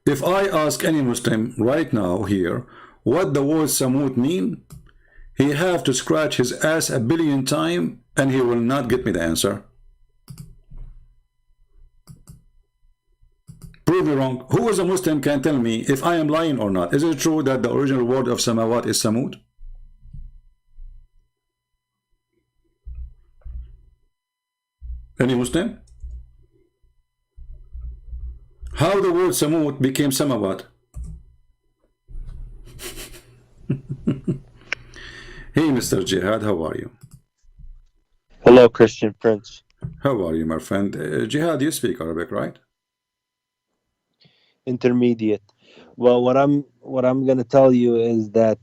If I ask any Muslim right now here what the word Samut mean, he have to scratch his ass a billion times and he will not get me the answer. Prove me wrong. Who is a Muslim can tell me if I am lying or not? Is it true that the original word of Samawat is Samut? Any Muslim? How the word Samut became Samawat? Hey, Mr. Jihad, how are you? Hello, Christian Prince. How are you, my friend? Jihad, you speak Arabic, right? Intermediate. Well, what I'm gonna tell you is that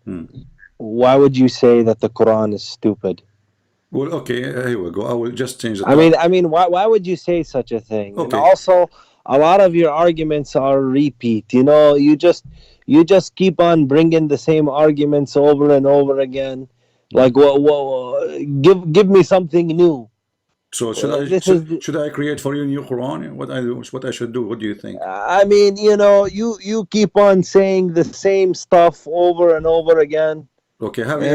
Hmm. why would you say that the Quran is stupid? Well, okay, here we go. I will just change the I mean, topic. I mean, why would you say such a thing? And Okay, also, a lot of your arguments are repeat. You just keep on bringing the same arguments over and over again. Like, give me something new. so This is should I create for you a new Quran? What I should do? What do you think? I mean, you keep on saying the same stuff over and over again, Okay, and have you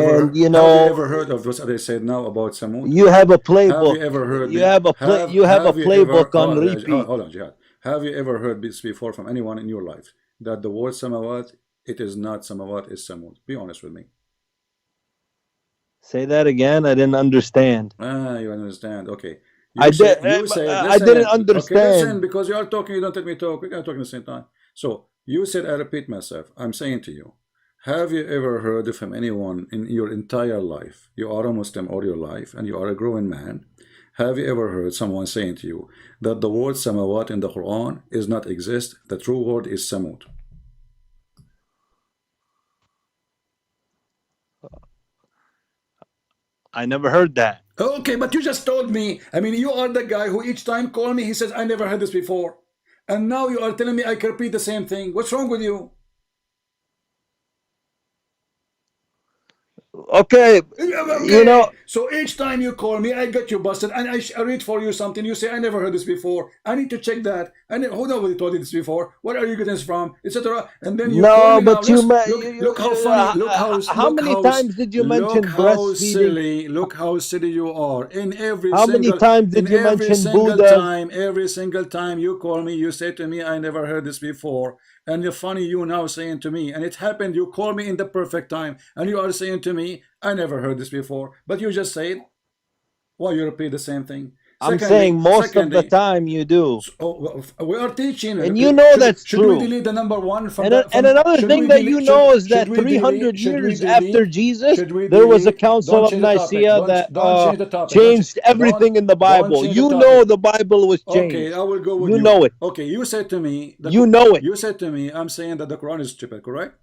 ever heard of what I said now about Samud? you have a Have you playbook. ever heard You the have a play. You have a have you ever playbook on repeat. hold on, Jihad. Have you ever heard this before from anyone in your life that the word Samawat it is not Samawat, it's Samud? Be honest with me. Say that again. I didn't understand. Ah, you understand. Okay. I did. You said, I didn't listen, okay, listen, understand. because you are talking, you don't let me talk. We're gonna talk at the same time. So you said, I repeat myself, I'm saying to you, have you ever heard from anyone in your entire life, you are a Muslim all your life, and you are a growing man, have you ever heard someone saying to you that the word samawat in the Quran is not exist, the true word is samut? I never heard that. Okay, but you just told me. I mean, you are the guy who each time call me, he says, I never heard this before. And now you are telling me I can repeat the same thing. What's wrong with you? Okay, you know. Okay, so each time you call me, I get you busted, and I read for you something. You say I never heard this before. I need to check that. And who nobody told you this before? Where are you getting this from, etc. And then you call No, me now. but Look how funny. how many times did you Look mention how breastfeeding? silly. Look how silly you are. How many times did you mention Buddhas? Every single time you call me, you say to me, I never heard this before. And you're funny, you now saying to me, and it happened, you call me in the perfect time, and you are saying to me, I never heard this before. But you just say it. Why you repeat the same thing? I'm saying most of the time you do. So, we are teaching. And you know that's Should we true. delete the number one from And the and from? another Should thing we that you delete? know is that 300 Should we years after delete? Jesus, Should we there was a delete? council Don't of change the topic. Nicaea that Don't change the topic. changed everything in the Don't Bible. change the You know topic. the Bible was Okay, changed. I will go with You you. know it. Okay, you said to me You know it. you said to me, I'm saying that the Quran is stupid, correct?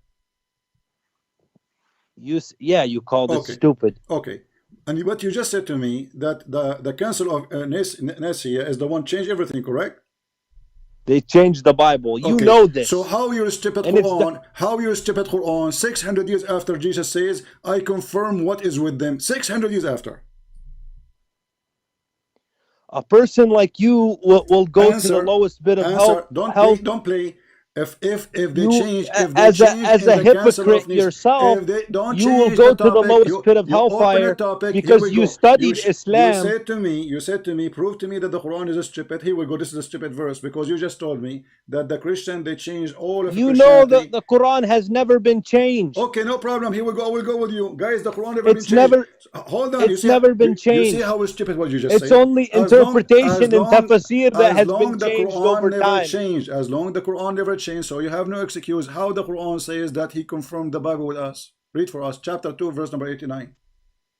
Yeah, you called it Okay, stupid. okay. And what you just said to me that the Council of Nicaea is the one changed everything, correct? They changed the Bible. You Okay, know so this. how your stupid And it's the Quran, 600 years after Jesus says, I confirm what is with them, 600 years after. a person like you will go to the Answer, lowest bit of answer, health. don't play. If they You change, as in a the Council of hypocrite Nice, yourself, if they don't you will change go the to the topic, lowest pit of you open a hellfire topic. Here because we you go. studied You Islam. said to me, prove to me that the Quran is a stupid. Here we go. This is a stupid verse because you just told me that the Christian they changed all of You know that Christianity. the Quran has never been changed. Okay, no problem. Here we go. I will go with you, guys. The Quran never been It's changed. never So, hold on. it's never been You see changed. how stupid what you just It's said. only interpretation in tafsir that As has been long the changed Quran over never time. changed, as long the Quran never changed, so you have no excuse. How the Quran says that He confirmed the Bible with us? Read for us, chapter 2, verse number 89.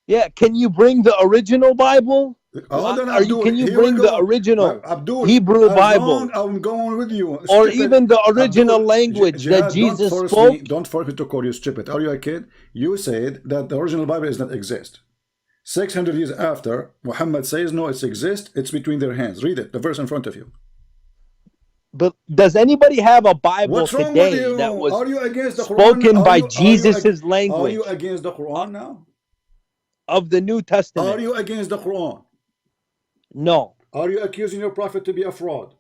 Yeah, can you bring the original Bible? Hold on, Are you? Abdul. Can you Here we bring the go. original Abdul, Hebrew as long Bible, I'm going with you, or stupid. even the original Abdul, language that Jihad, don't Jesus force me. spoke? Don't force me to call you stupid. Are you a kid? You said that the original Bible does not exist. 600 years after, Muhammad says, no, it exists. It's between their hands. Read it, the verse in front of you. But does anybody have a Bible What's wrong with today that you? was Are you against the Quran? spoken by Jesus's Are you language against the Quran now? of the New Are Testament? you against the Quran? No. Are you accusing your prophet to be a fraud?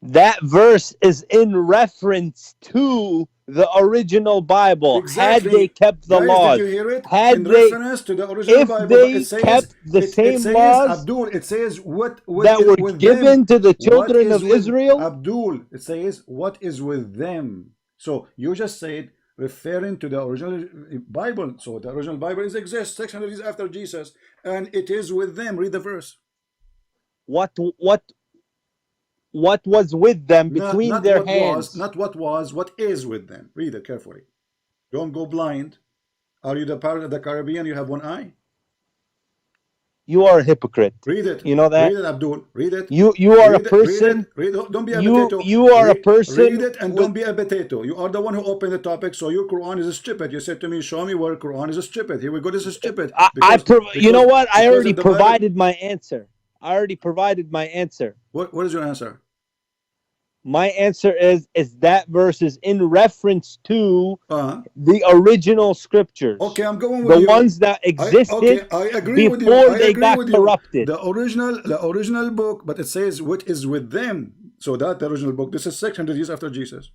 That verse is in reference to the original Bible. Had they Exactly. kept the Guys, did laws, you hear it? In had they, reference to the original if Bible, but it they says, kept the it same says, laws Abdul, it says, what that is were with them? given to the What children is of with Israel, Abdul? It says, what is with them? So you just said, referring to the original Bible. So the original Bible exists 600 years after Jesus, and it is with them. Read the verse. what was with them Not between not their what was, hands? not what was, what is with them. Read it carefully. Don't go blind. Are you the part of the Caribbean? You have one eye. You are a hypocrite. Read it. You know that? Read it, Abdul. Read it. You are a Read it. Read it. person. Read it. Don't be a You potato. you are a Read person it and with. don't be a potato. You are the one who opened the topic. So your Quran is stupid. You said to me, "Show me where Quran is stupid." Here we go. This is stupid You know what? I because already if the Bible. provided my answer. I already provided my answer. What is your answer? My answer is that verse is in reference to Uh-huh. the original scriptures, Okay, I'm going with the you. ones that existed I agree with you. before I they agree got with you. corrupted. The original book, but it says what is with them. So that the original book. This is 600 years after Jesus.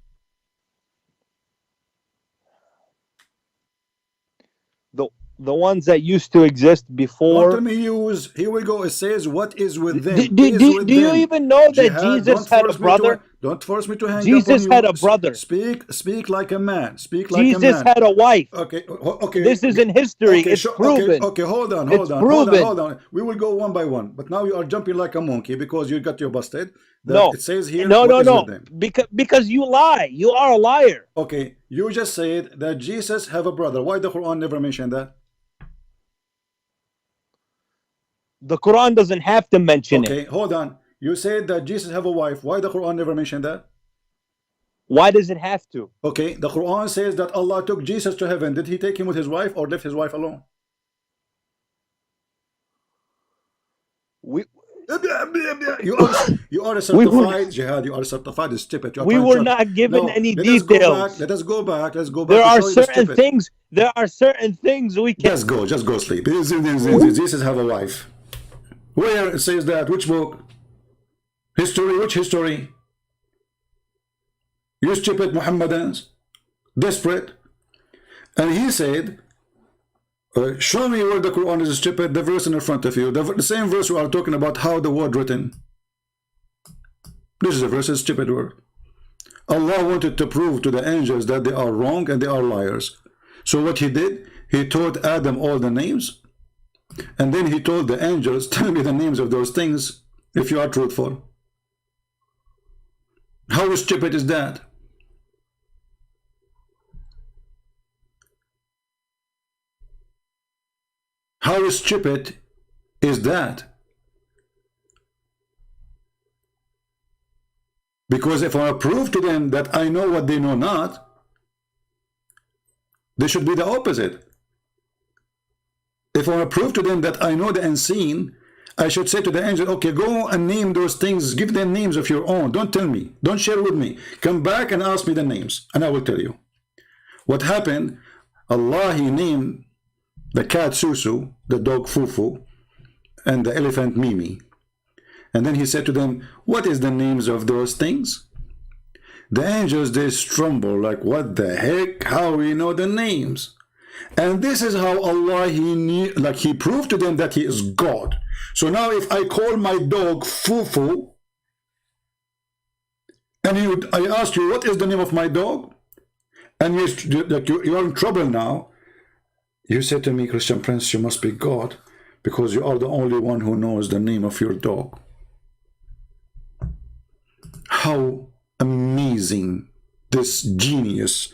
The ones that used to exist Don't before. tell me use. Here we go. It says what is with them. Do you even know that Jihad. Jesus had a brother? Don't force me to hang up on Jesus had you. a brother. Speak like a man. Speak like a Jesus man. had a wife. Okay. Okay. This is in history. Okay. It's proven. Okay. Hold on. It's proven. Hold on. We will go one by one. But now you are jumping like a monkey because you got your busted. That No. it says here. No. With them. Because you lie. You are a liar. Okay. You just said that Jesus have a brother. Why the Quran never mentioned that? The Quran doesn't have to mention it. Okay, hold on. You said that Jesus have a wife. Why the Quran never mentioned that? Why does it have to? Okay, the Quran says that Allah took Jesus to heaven. Did he take him with his wife or left his wife alone? You are a certified jihad. You are a certified stupid. We were not given any details. Let us go back. Let's go back. There are certain things. There are certain things we can. Just go sleep. Jesus have a wife. Where it says that? Which book? History? Which history? You stupid Muhammadans, desperate. And he said, show me where the Quran is stupid, the verse in front of you. The same verse we are talking about how the word written. This is a verse, a stupid word. Allah wanted to prove to the angels that they are wrong and they are liars. So what he did, he taught Adam all the names. And then he told the angels, tell me the names of those things if you are truthful. How stupid is that? How stupid is that? Because if I prove to them that I know what they know not, they should be the opposite. If I prove to them that I know the unseen, I should say to the angel, okay, go and name those things, give them names of your own. Don't tell me, don't share with me. Come back and ask me the names, and I will tell you. What happened, Allah, he named the cat Susu, the dog Fufu, and the elephant Mimi. And then he said to them, what is the names of those things? The angels, they tremble like, what the heck? How we know the names? And this is how Allah, he knew, like he proved to them that he is God. So now if I call my dog Fufu, and I ask you, what is the name of my dog? And you're in trouble now. You said to me, Christian Prince, you must be God, because you are the only one who knows the name of your dog. How amazing this genius,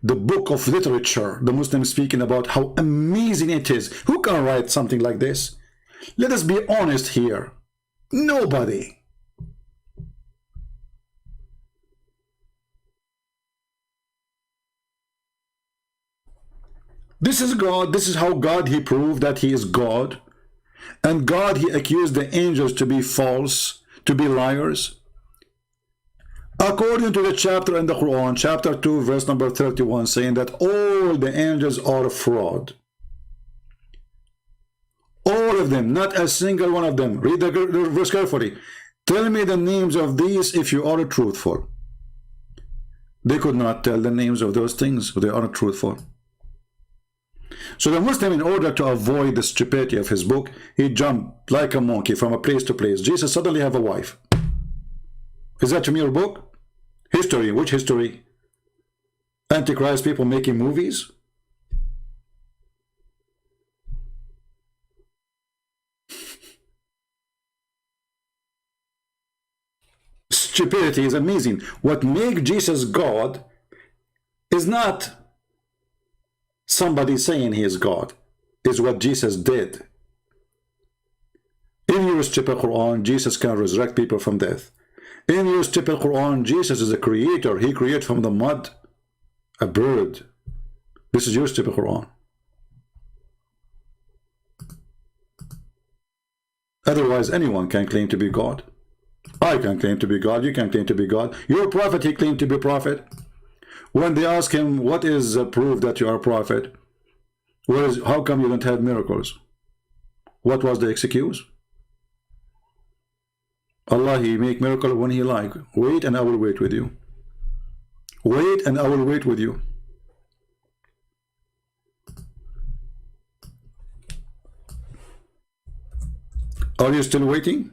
the book of literature, the Muslims speaking about how amazing it is. Who can write something like this? Let us be honest here. Nobody. This is God. This is how God, he proved that he is God. And God, he accused the angels to be false, to be liars. According to the chapter in the Quran, chapter 2, verse number 31, saying that all the angels are fraud. All of them, not a single one of them. Read the verse carefully. Tell me the names of these if you are truthful. They could not tell the names of those things, they are truthful. So the Muslim, in order to avoid the stupidity of his book, he jumped like a monkey from a place to place. Jesus suddenly have a wife. Is that from your book? History. Which history? Antichrist people making movies? Stupidity is amazing. What makes Jesus God is not somebody saying he is God, is what Jesus did. In your stupid Quran, Jesus can resurrect people from death. In your stupid Quran, Jesus is a creator. He created from the mud a bird. This is your stupid Quran. Otherwise, anyone can claim to be God. I can claim to be God. You can claim to be God. Your prophet, he claimed to be prophet. When they ask him, what is proof that you are a prophet? How come you don't have miracles? What was the excuse? Allah, he make miracle when he like. Wait and I will wait with you. Wait and I will wait with you. Are you still waiting?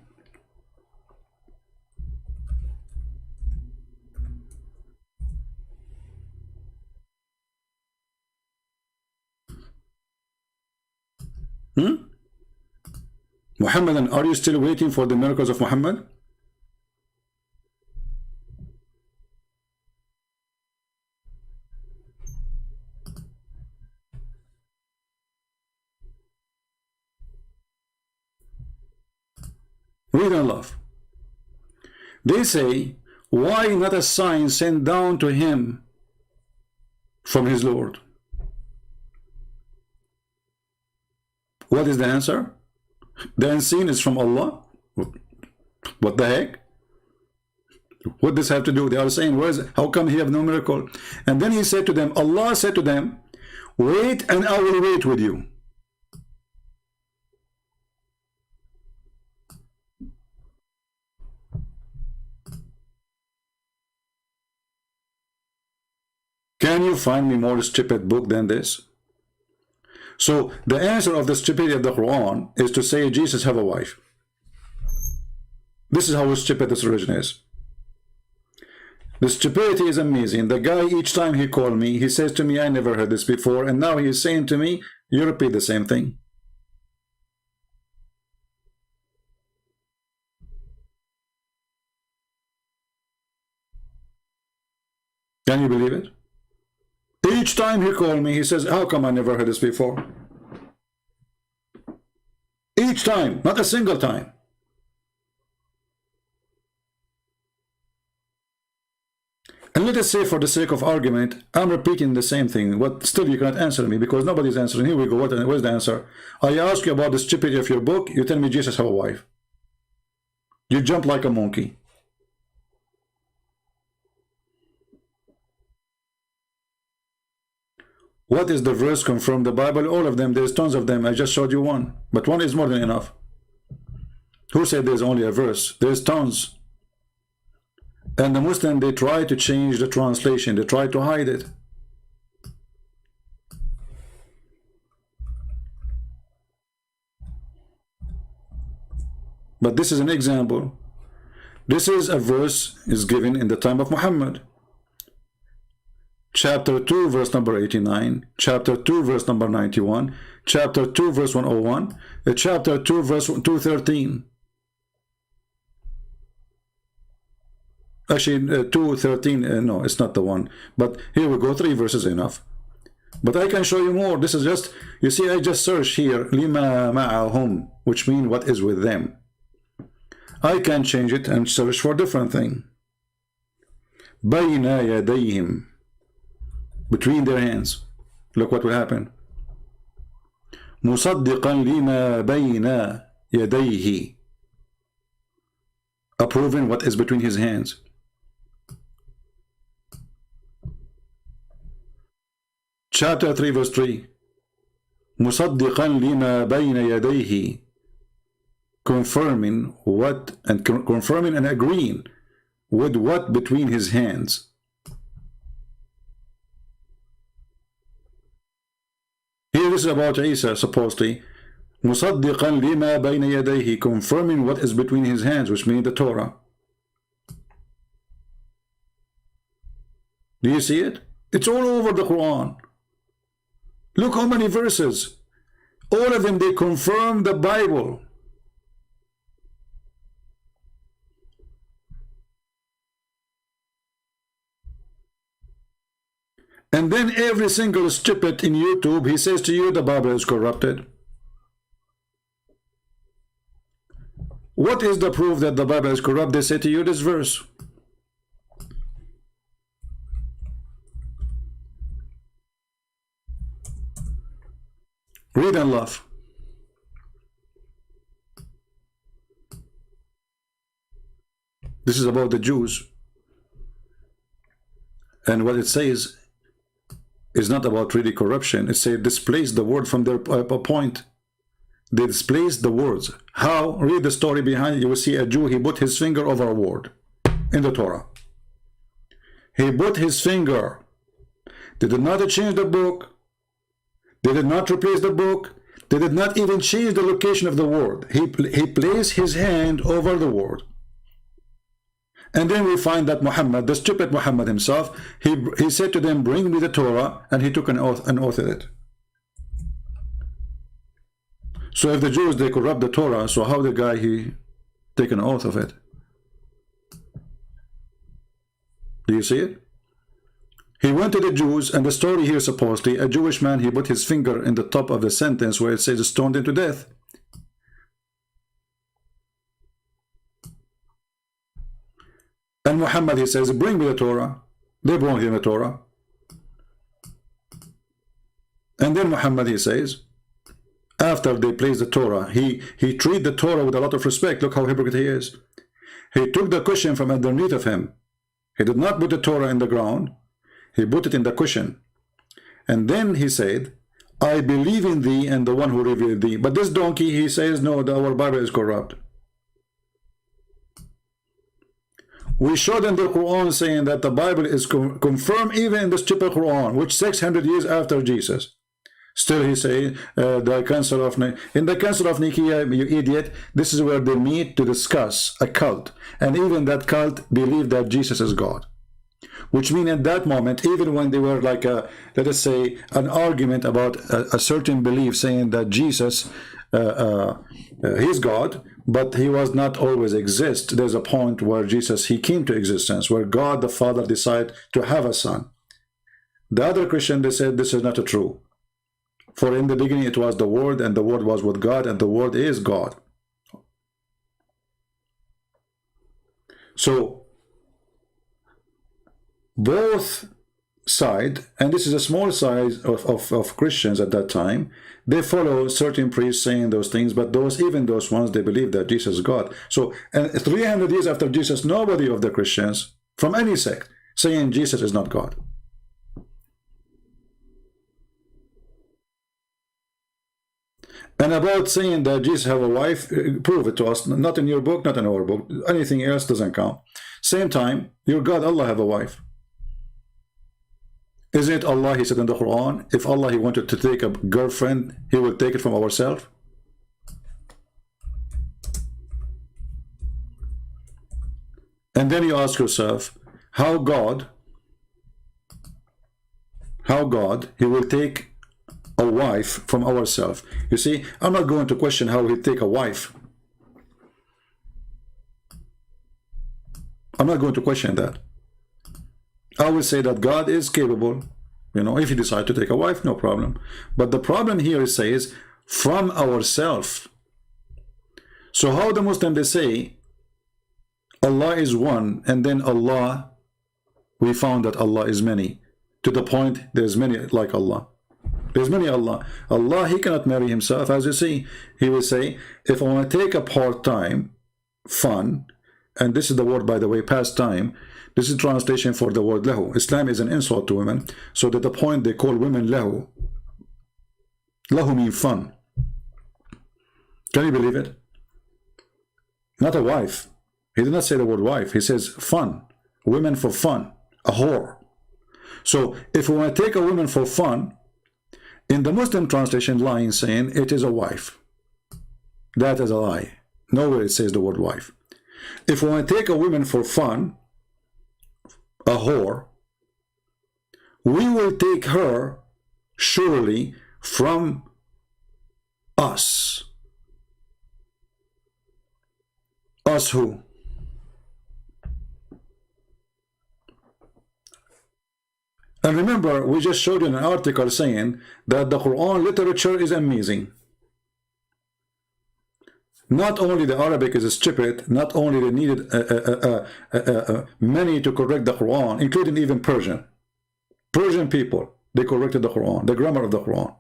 Muhammadan, are you still waiting for the miracles of Muhammad? Read and laugh. They say, why not a sign sent down to him from his Lord? What is the answer? The unseen is from Allah. What the heck? What does have to do? They are saying, how come he have no miracle? And then he said to them, Allah said to them, wait and I will wait with you. Can you find me more stupid book than this? So the answer of the stupidity of the Quran is to say Jesus have a wife. This is how stupid this religion is. The stupidity is amazing. The guy, each time he called me, he says to me, I never heard this before, and now he is saying to me, you repeat the same thing. Can you believe it? Each time he called me, he says, how come I never heard this before? Each time, not a single time. And let us say, for the sake of argument, I'm repeating the same thing, but still you cannot answer me because nobody's answering. Here we go. Where's the answer? I ask you about the stupidity of your book. You tell me Jesus have a wife. You jump like a monkey. What is the verse come from the Bible? All of them. There's tons of them. I just showed you one. But one is more than enough. Who said there's only a verse? There's tons. And the Muslim, they try to change the translation. They try to hide it. But this is an example. This is a verse is given in the time of Muhammad. Chapter 2, verse number 89, chapter 2, verse number 91, chapter 2, verse 101, chapter 2, verse 213. Actually, 213, no, it's not the one. But here we go, 3 verses enough. But I can show you more. This is just, you see, I just searched here, lima ma'ahum, which means what is with them. I can change it and search for a different thing. Bayna yadayhim. Between their hands. Look what will happen. مصدقا لما بين يديه. Approving what is between his hands. Chapter 3, verse 3. مصدقا لما بين يديه. confirming what, and confirming and agreeing with what between his hands. Here this is about Isa, supposedly. مُصَدِّقًا لِمَا بَيْنَ يَدَيْهِ, confirming what is between his hands, which means the Torah. Do you see it? It's all over the Quran. Look how many verses. All of them, they confirm the Bible. And then every single stupid in YouTube, he says to you, the Bible is corrupted. What is the proof that the Bible is corrupt? They say to you this verse. Read and laugh. This is about the Jews. And what it says is not about really corruption. It says displace the word from their point. They displace the words. How? Read the story behind it. You will see a Jew, he put his finger over a word in the Torah. He put his finger. They did not change the book. They did not replace the book. They did not even change the location of the word. He placed his hand over the word. And then we find that Muhammad, the stupid Muhammad himself, he said to them, bring me the Torah, and he took an oath at it. So if the Jews, they corrupt the Torah, so how the guy, he take an oath of it? Do you see it? He went to the Jews, and the story here supposedly, a Jewish man, he put his finger in the top of the sentence where it says stoned into death. And Muhammad, he says, bring me the Torah. They brought him the Torah. And then Muhammad, he says, after they placed the Torah, he treated the Torah with a lot of respect. Look how hypocrite he is. He took the cushion from underneath of him. He did not put the Torah in the ground. He put it in the cushion. And then he said, I believe in thee and the one who revealed thee. But this donkey, he says, no, our Bible is corrupt. We showed in the Quran saying that the Bible is confirmed even in the stupid Quran, which 600 years after Jesus. Still he say, the Council of in the Council of Nicaea, you idiot, this is where they meet to discuss a cult. And even that cult believed that Jesus is God. Which means at that moment, even when they were like a, let us say, an argument about a certain belief saying that Jesus, he's God, but he was not always exist. There's a point where Jesus, he came to existence, where God the Father decided to have a son. The other Christian, they said this is not true. For in the beginning it was the Word, and the Word was with God, and the Word is God. So both side, and this is a small size of Christians at that time, they follow certain priests saying those things, but even those ones, they believe that Jesus is God. So, and 300 years after Jesus, nobody of the Christians from any sect saying Jesus is not God. And about saying that Jesus have a wife, prove it to us. Not in your book, not in our book. Anything else doesn't count. Same time, your God, Allah, have a wife. Isn't it Allah, he said in the Quran, if Allah, he wanted to take a girlfriend, he will take it from ourselves? And then you ask yourself, how God, he will take a wife from ourselves. You see, I'm not going to question how he take a wife. I'm not going to question that. I will say that God is capable, you know, if he decides to take a wife, no problem. But the problem here is says, from ourselves. So how the Muslim, they say, Allah is one, and then Allah, we found that Allah is many. To the point, there's many like Allah. There's many Allah. Allah, he cannot marry himself. As you see, he will say, if I want to take a part-time fun, and this is the word, by the way, pastime, this is translation for the word lahu. Islam is an insult to women. So to the point, they call women lahu. Lahu means fun. Can you believe it? not a wife. He did not say the word wife. He says fun, women for fun, a whore. So if we want to take a woman for fun, in the Muslim translation line saying it is a wife. That is a lie. Nowhere it says the word wife. If we want to take a woman for fun, a whore, we will take her surely from us. Us who? And remember, we just showed you an article saying that the Quran literature is amazing. Not only the Arabic is stupid, not only they needed many to correct the Quran, including even Persian. Persian people, they corrected the Quran, the grammar of the Quran.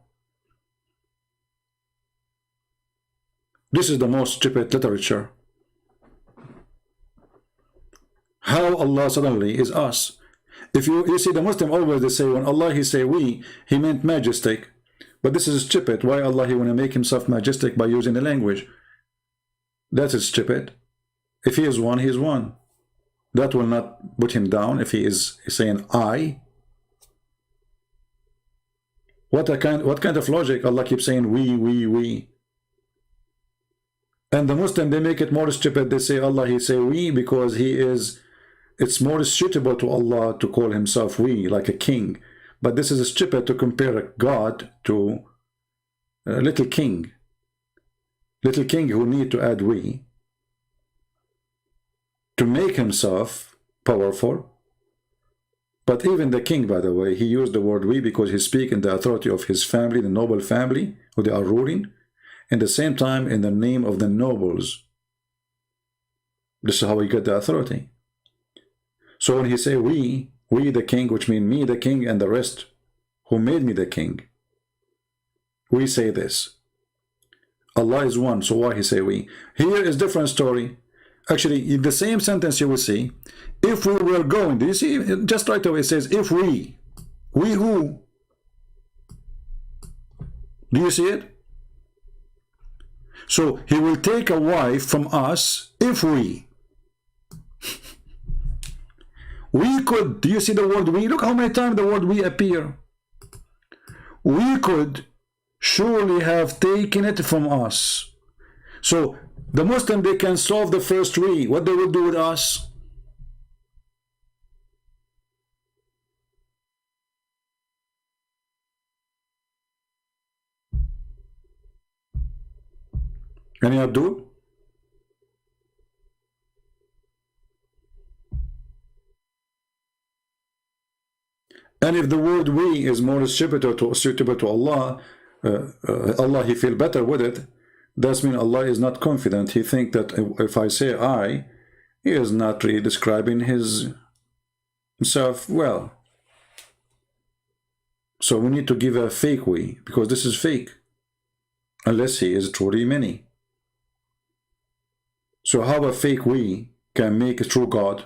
This is the most stupid literature. How Allah suddenly is us. If you see the Muslim always they say when Allah he say we, he meant majestic. But this is stupid. Why Allah he want to make himself majestic by using the language? That is stupid. If he is one, he is one. That will not put him down if he is saying I. What kind of logic? Allah keeps saying we. And the Muslim they make it more stupid. They say Allah he say we because he is. It's more suitable to Allah to call himself we, like a king. But this is stupid to compare a God to a little king. Little king who need to add we to make himself powerful. But even the king, by the way, he used the word we because he speaks in the authority of his family, the noble family who they are ruling, and the same time in the name of the nobles. This is how he got the authority. So when he say we the king, which means me the king and the rest who made me the king, we say this. Allah is one, so why he say we? Here is different story. Actually, in the same sentence you will see, if we were going, do you see, just right away it says, if we who? Do you see it? So he will take a wife from us if we. We could, do you see the word we? Look how many times the word we appear. We could surely have taken it from us. So the Muslim, they can solve the first we. What they will do with us? Any Abdul? And if the word we is more suitable to Allah, Allah he feel better with it, that means Allah is not confident. He think that if I say I, he is not really describing himself well. So we need to give a fake we, because this is fake, unless he is truly many. So how a fake we can make a true God?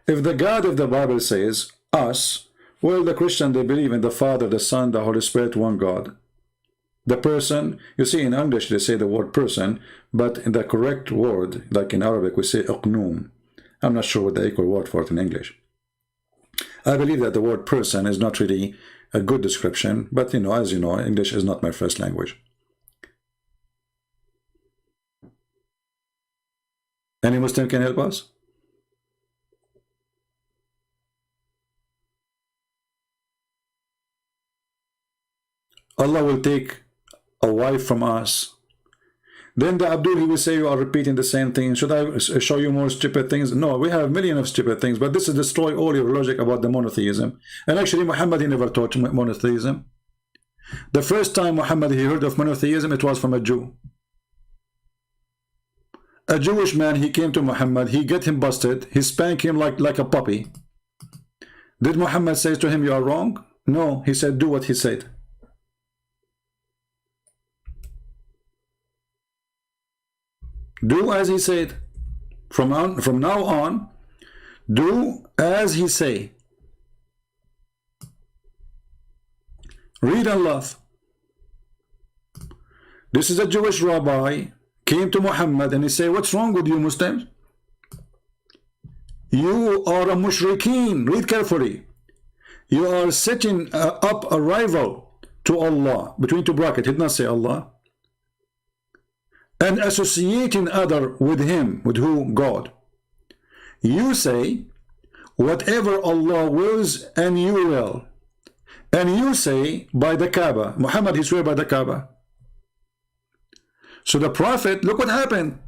If the God of the Bible says us, well, the Christian, they believe in the Father, the Son, the Holy Spirit, one God. The person, you see in English they say the word person, but in the correct word, like in Arabic, we say uqnoom. I'm not sure what the equal word for it in English. I believe that the word person is not really a good description, but you know, as you know, English is not my first language. Any Muslim can help us? Allah will take a wife from us. Then the Abdul, he will say you are repeating the same thing. Should I show you more stupid things? No, we have millions of stupid things, but this is destroy all your logic about the monotheism. And actually Muhammad, he never taught monotheism. The first time Muhammad he heard of monotheism, it was from a Jew. A Jewish man, he came to Muhammad, he get him busted, he spanked him like a puppy. Did Muhammad say to him, you are wrong? No, he said, do what he said. Do as he said. From now on, do as he say. Read and love. This is a Jewish rabbi. came to Muhammad and he said, what's wrong with you Muslims? You are a mushrikeen. Read carefully. You are setting up a rival to Allah, between two brackets, he did not say Allah, and associating other with him. With who? God. You say, whatever Allah wills, and you will. And you say, by the Kaaba. Muhammad, he swear by the Kaaba. So the Prophet, look what happened.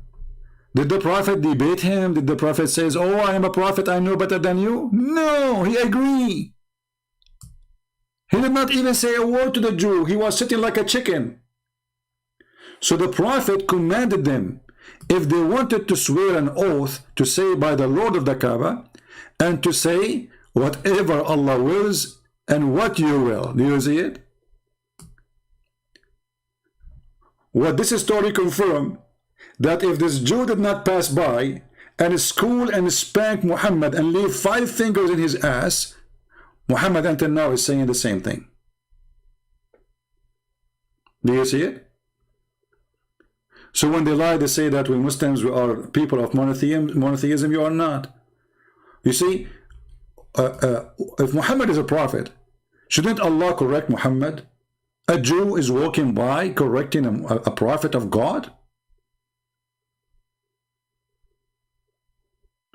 Did the Prophet debate him? Did the Prophet say, oh, I am a prophet, I know better than you? No, he agreed. He did not even say a word to the Jew. He was sitting like a chicken. So the Prophet commanded them, if they wanted to swear an oath, to say by the Lord of the Kaaba, and to say whatever Allah wills and what you will. Do you see it? What this story confirmed, that if this Jew did not pass by and school and spank Muhammad and leave 5 fingers in his ass, Muhammad until now is saying the same thing. Do you see it? So when they lie, they say that we Muslims, we are people of monotheism. You are not. You see, if Muhammad is a prophet, shouldn't Allah correct Muhammad? A Jew is walking by correcting a prophet of God?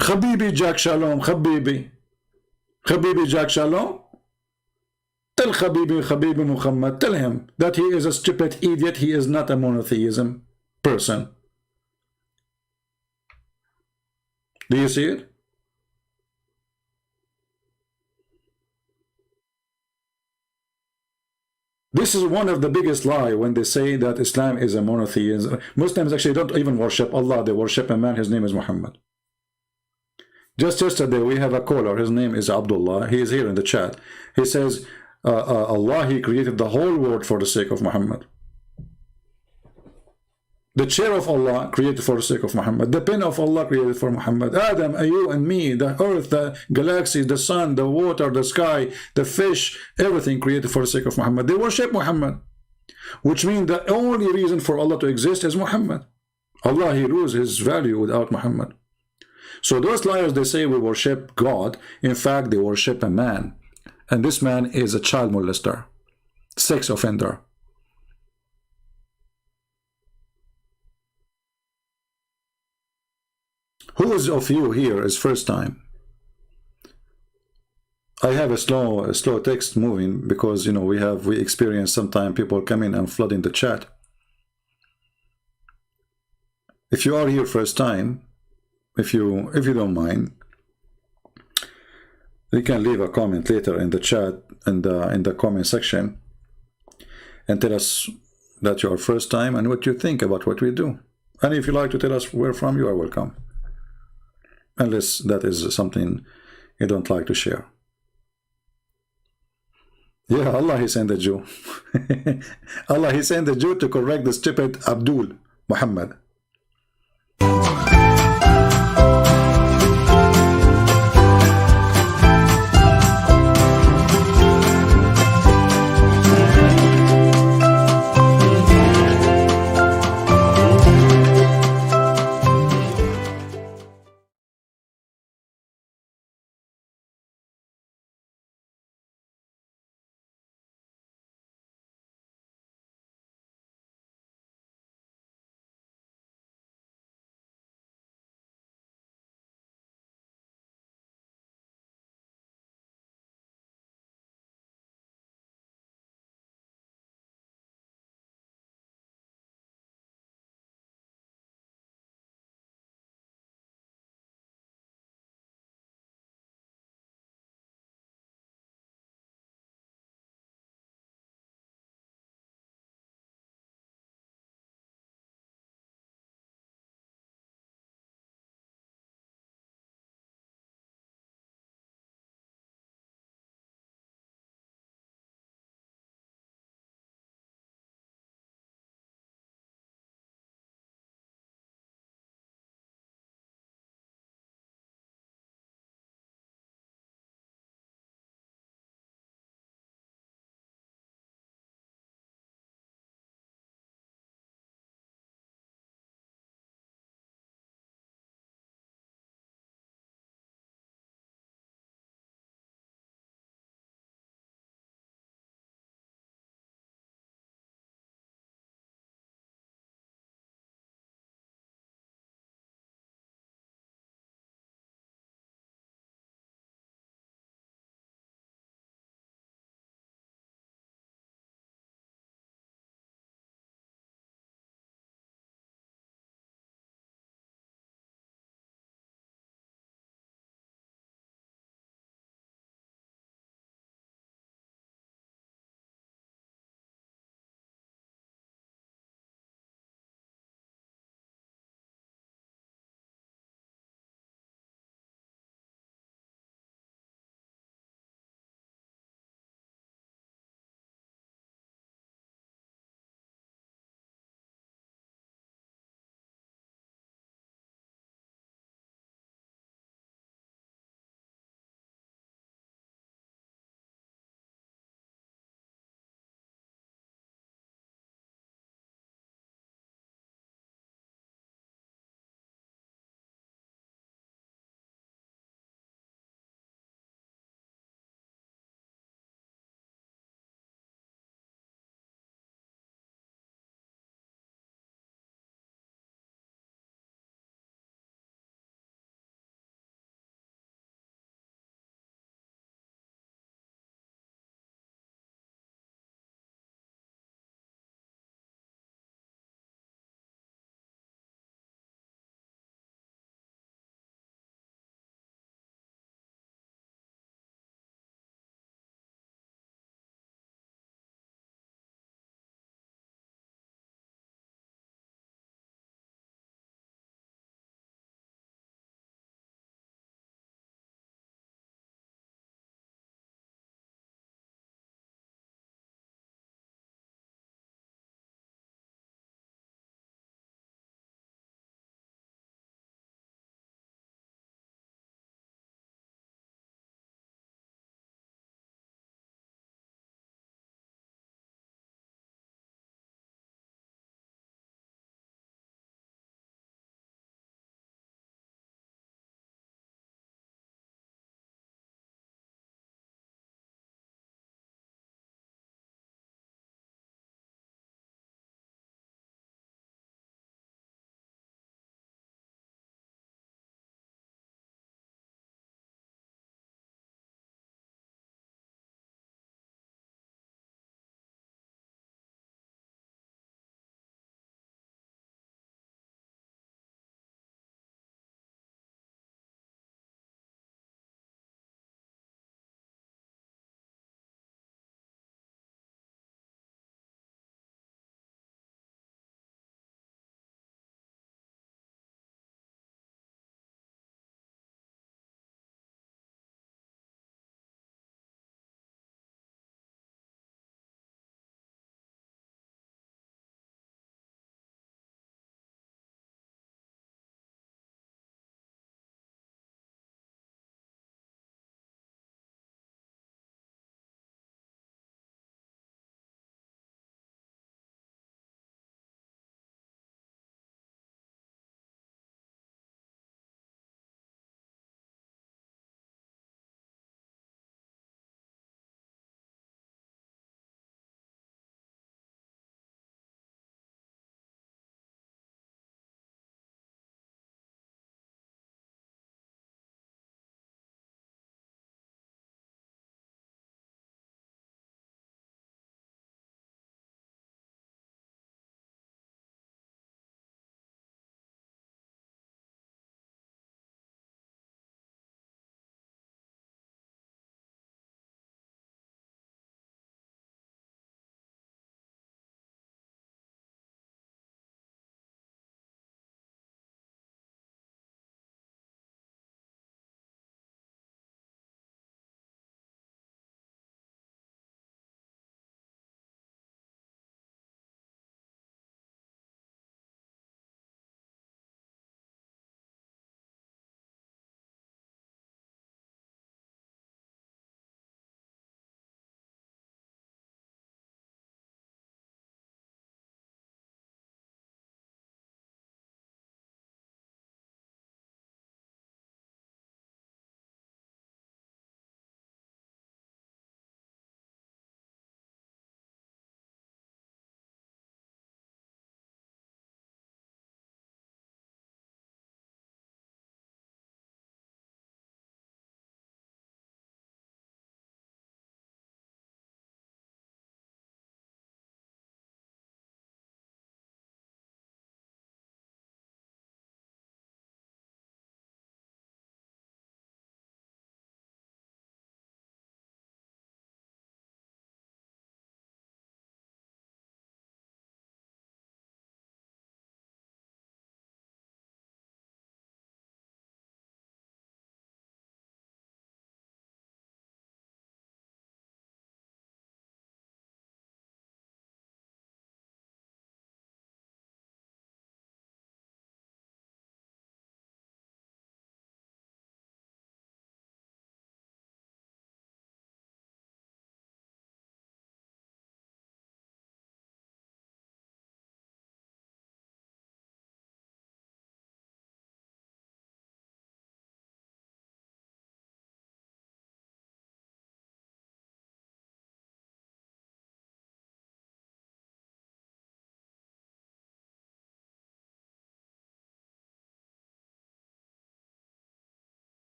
Habibi Jack Shalom, Habibi. Habibi Jack Shalom. Tell Habibi Muhammad, tell him that he is a stupid idiot. He is not a monotheism person. Do you see it? This is one of the biggest lies when they say that Islam is a monotheism. Muslims actually don't even worship Allah. They worship a man. His name is Muhammad. Just yesterday we have a caller. His name is Abdullah. He is here in the chat. He says Allah, he created the whole world for the sake of Muhammad. The chair of Allah created for the sake of Muhammad. The pen of Allah created for Muhammad. Adam, you and me, the earth, the galaxies, the sun, the water, the sky, the fish, everything created for the sake of Muhammad. They worship Muhammad, which means the only reason for Allah to exist is Muhammad. Allah, he loses his value without Muhammad. So those liars, they say we worship God. In fact, they worship a man. And this man is a child molester, sex offender. Who is of you here is first time? I have a slow text moving because, you know, we experience sometimes people come in and flooding the chat. If you are here first time, if you don't mind, you can leave a comment later in the chat and in the comment section and tell us that you are first time and what you think about what we do. And if you like to tell us where from, you are welcome. Unless that is something you don't like to share. Yeah, Allah, he sent the Jew. Allah, he sent the Jew to correct the stupid Abdul Muhammad.